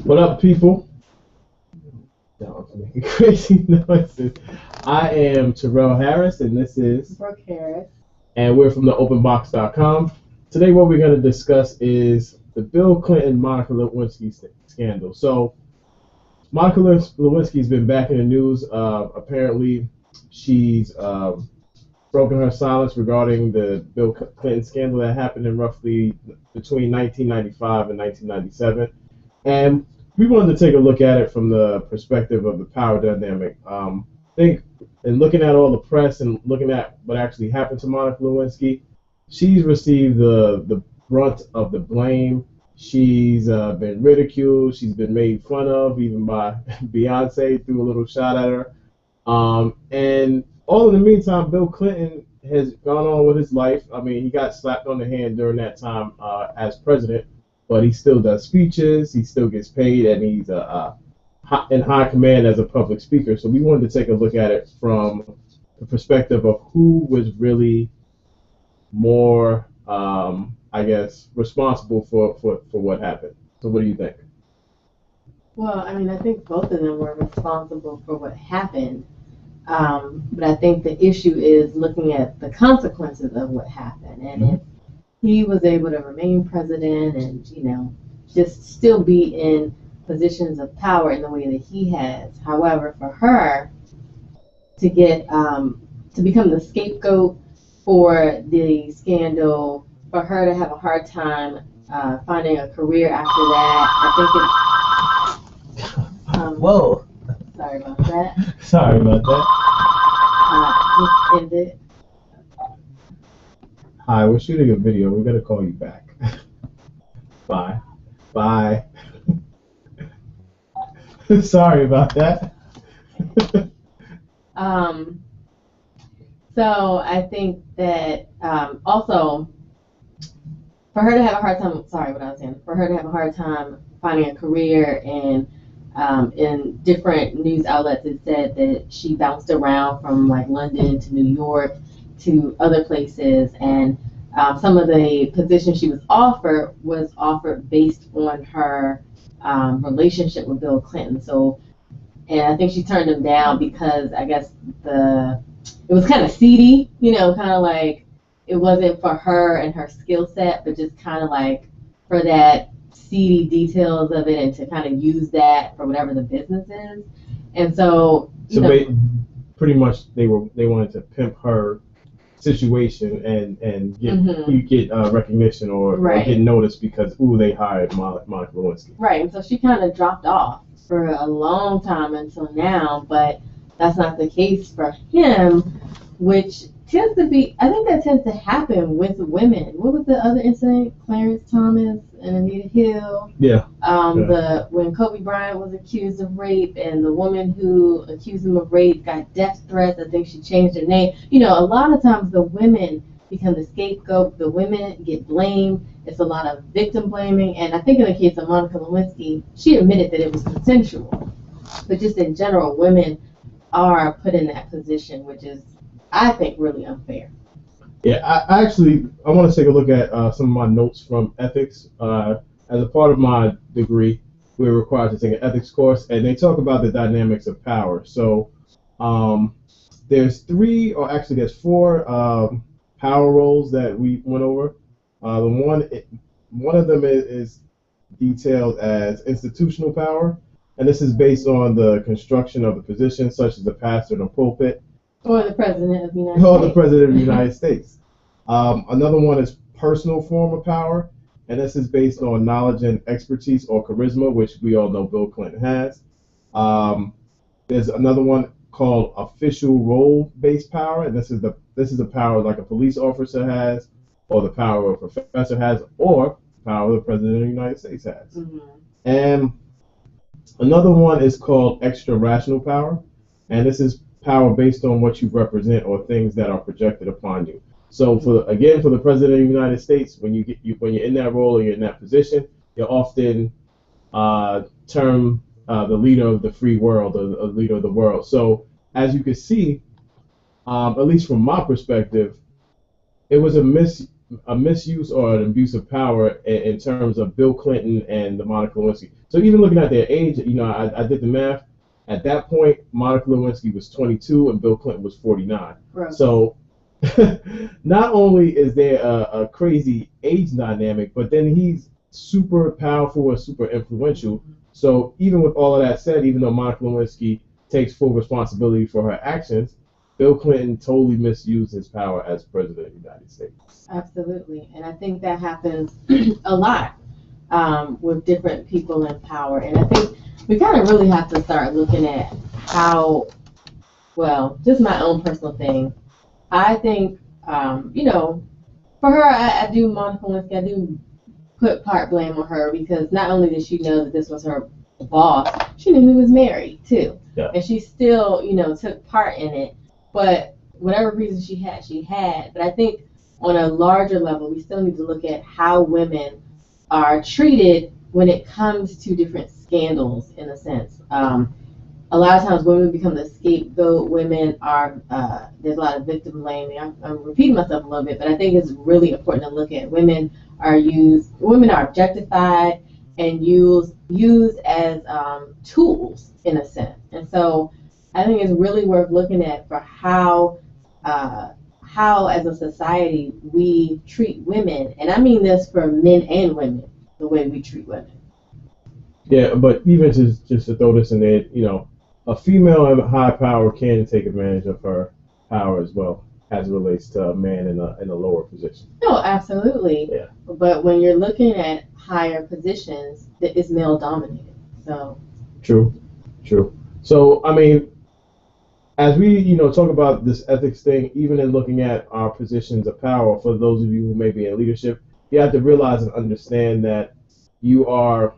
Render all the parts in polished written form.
What up, people? No, I'm making crazy noises. I am Terrell Harris, and this is Brooke Harris. and we're from the openbox.com. Today, what we're going to discuss is the Bill Clinton Monica Lewinsky scandal. So, Monica Lewinsky's been back in the news. Apparently, she's broken her silence regarding the Bill Clinton scandal that happened in roughly between 1995 and 1997. And we wanted to take a look at it from the perspective of the power dynamic. I think in looking at all the press and looking at what actually happened to Monica Lewinsky, she's received the brunt of the blame. She's been ridiculed. She's been made fun of, even by Beyonce threw a little shot at her. And all in the meantime, Bill Clinton has gone on with his life. I mean, he got slapped on the hand during that time as president, but he still does speeches. He still gets paid, and he's in high command as a public speaker. So we wanted to take a look at it from the perspective of who was really more, I guess, responsible for what happened. So what do you think? Well, I mean, I think both of them were responsible for what happened. But I think the issue is looking at the consequences of what happened. And if he was able to remain president and, just still be in positions of power in the way that he has. However, for her to get to become the scapegoat for the scandal, for her to have a hard time finding a career after that, I think it. Whoa. Sorry about that. Sorry about that. Just ended. Hi, we're shooting a video. We're going to call you back. Bye. Bye. Sorry about that. So I think that also for her to have a hard time, for her to have a hard time finding a career and in different news outlets, it said that she bounced around from like London to New York to other places, and some of the positions she was offered based on her relationship with Bill Clinton. So, and I think she turned him down because I guess it was kind of seedy, kind of like it wasn't for her and her skill set, but just kind of like for that seedy details of it and to kind of use that for whatever the business is. And so pretty much they wanted to pimp her situation and get recognition or get noticed because they hired Monica Lewinsky. Right, and so she kind of dropped off for a long time until now, but that's not the case for him, which tends to be, I think that tends to happen with women. What was the other incident? Clarence Thomas and Anita Hill. Yeah. When Kobe Bryant was accused of rape and the woman who accused him of rape got death threats. I think she changed her name. A lot of times the women become the scapegoat. The women get blamed. It's a lot of victim blaming. And I think in the case of Monica Lewinsky, she admitted that it was consensual. But just in general, women are put in that position, which is, I think, really unfair. Yeah, I want to take a look at some of my notes from ethics. As a part of my degree, we're required to take an ethics course, and they talk about the dynamics of power. So there's four power roles that we went over. One of them is detailed as institutional power, and this is based on the construction of the position, such as the pastor in the pulpit. Or the President of the United States. The President of the United States. Another one is personal form of power, and this is based on knowledge and expertise or charisma, which we all know Bill Clinton has. There's another one called official role-based power, and this is the power like a police officer has, or the power a professor has, or the power the President of the United States has. Mm-hmm. And another one is called extra rational power, and this is power based on what you represent or things that are projected upon you. So for the President of the United States, when you're in that role or you're in that position, you're often termed the leader of the free world or the leader of the world. So as you can see, at least from my perspective, it was a a misuse or an abuse of power in terms of Bill Clinton and the Monica Lewinsky. So even looking at their age, I did the math. At that point, Monica Lewinsky was 22 and Bill Clinton was 49. Right. So not only is there a crazy age dynamic, but then he's super powerful and super influential. So even with all of that said, even though Monica Lewinsky takes full responsibility for her actions, Bill Clinton totally misused his power as president of the United States. Absolutely. And I think that happens a lot with different people in power. And I think we kind of really have to start looking at how, well, just my own personal thing. I think, for her, I do Monica Lewinsky, I do put part blame on her because not only did she know that this was her boss, she knew he was married too. Yeah. And she still, took part in it. But whatever reason she had. But I think on a larger level, we still need to look at how women are treated when it comes to different scandals, in a sense. A lot of times women become the scapegoat. Women are, there's a lot of victim blaming. I'm repeating myself a little bit, but I think it's really important to look at women are objectified and used as tools, in a sense. And so I think it's really worth looking at for how as a society we treat women. And I mean this for men and women, the way we treat women. Yeah, but even just to throw this in there, a female in high power can take advantage of her power as well, as it relates to a man in a lower position. No, absolutely. Yeah. But when you're looking at higher positions, it's male dominated. So. True. So I mean, as we talk about this ethics thing, even in looking at our positions of power, for those of you who may be in leadership, you have to realize and understand that you are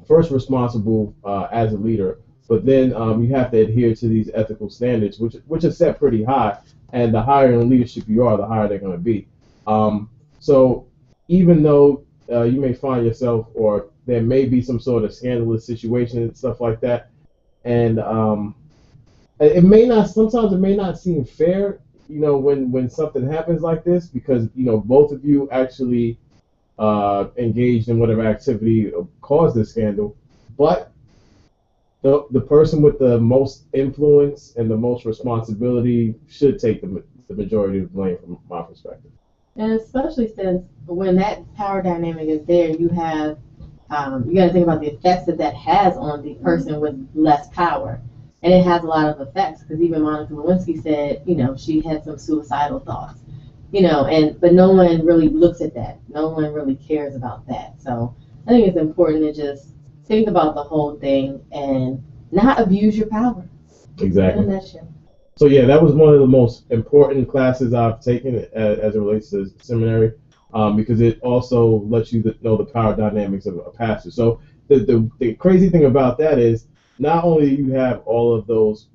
first responsible as a leader, but then you have to adhere to these ethical standards, which are set pretty high, and the higher in leadership you are, the higher they're going to be. So even though you may find yourself, or there may be some sort of scandalous situation and stuff like that, and sometimes it may not seem fair, when something happens like this, because both of you actually engaged in whatever activity caused this scandal, but the person with the most influence and the most responsibility should take the majority of the blame from my perspective. And especially since when that power dynamic is there, you have you got to think about the effects that has on the person with less power. And it has a lot of effects, because even Monica Lewinsky said, she had some suicidal thoughts, but no one really looks at that. No one really cares about that. So I think it's important to just think about the whole thing and not abuse your power. Exactly. In a nutshell. So yeah, that was one of the most important classes I've taken as it relates to seminary, because it also lets you know the power dynamics of a pastor. So the crazy thing about that is, not only do you have all of those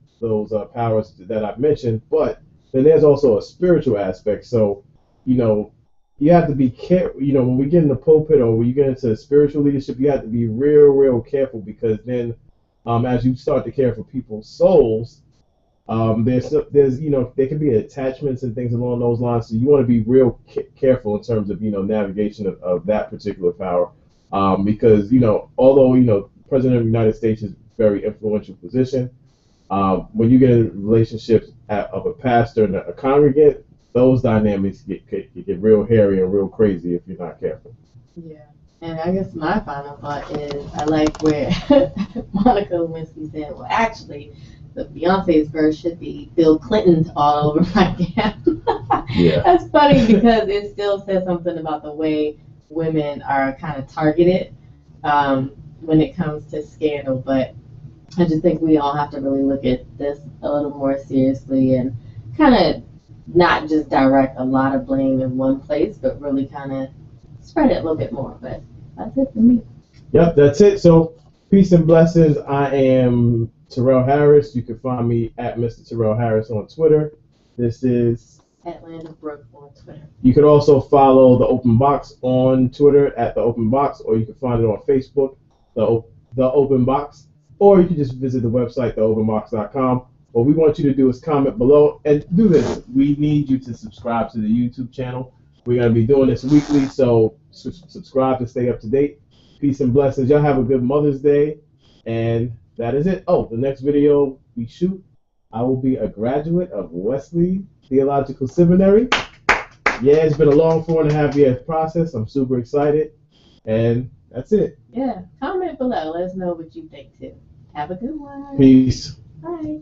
powers that I've mentioned, but then there's also a spiritual aspect. So, you have to be careful. When we get in the pulpit or when you get into spiritual leadership, you have to be real careful, because then, as you start to care for people's souls, there's there can be attachments and things along those lines. So you want to be real careful in terms of navigation of that particular power, because although President of the United States is very influential position. When you get in relationships of a pastor and a congregant, those dynamics get real hairy and real crazy if you're not careful. Yeah, and I guess my final thought is I like where Monica Lewinsky said, well, actually, the Beyonce's verse should be Bill Clinton's all over my gown. Yeah. That's funny because it still says something about the way women are kind of targeted when it comes to scandal, but I just think we all have to really look at this a little more seriously and kind of not just direct a lot of blame in one place, but really kind of spread it a little bit more. But that's it for me. Yep, that's it. So peace and blessings. I am Terrell Harris. You can find me at Mr. Terrell Harris on Twitter. This is Atlanta Brooke on Twitter. You could also follow The Open Box on Twitter at The Open Box, or you can find it on Facebook, The Open Box. Or you can just visit the website, theopenbox.com. What we want you to do is comment below and do this. We need you to subscribe to the YouTube channel. We're going to be doing this weekly, so subscribe to stay up to date. Peace and blessings. Y'all have a good Mother's Day. And that is it. Oh, the next video we shoot, I will be a graduate of Wesley Theological Seminary. Yeah, it's been a long 4.5 year process. I'm super excited. And that's it. Yeah. Comment below. Let us know what you think too. Have a good one. Peace. Bye.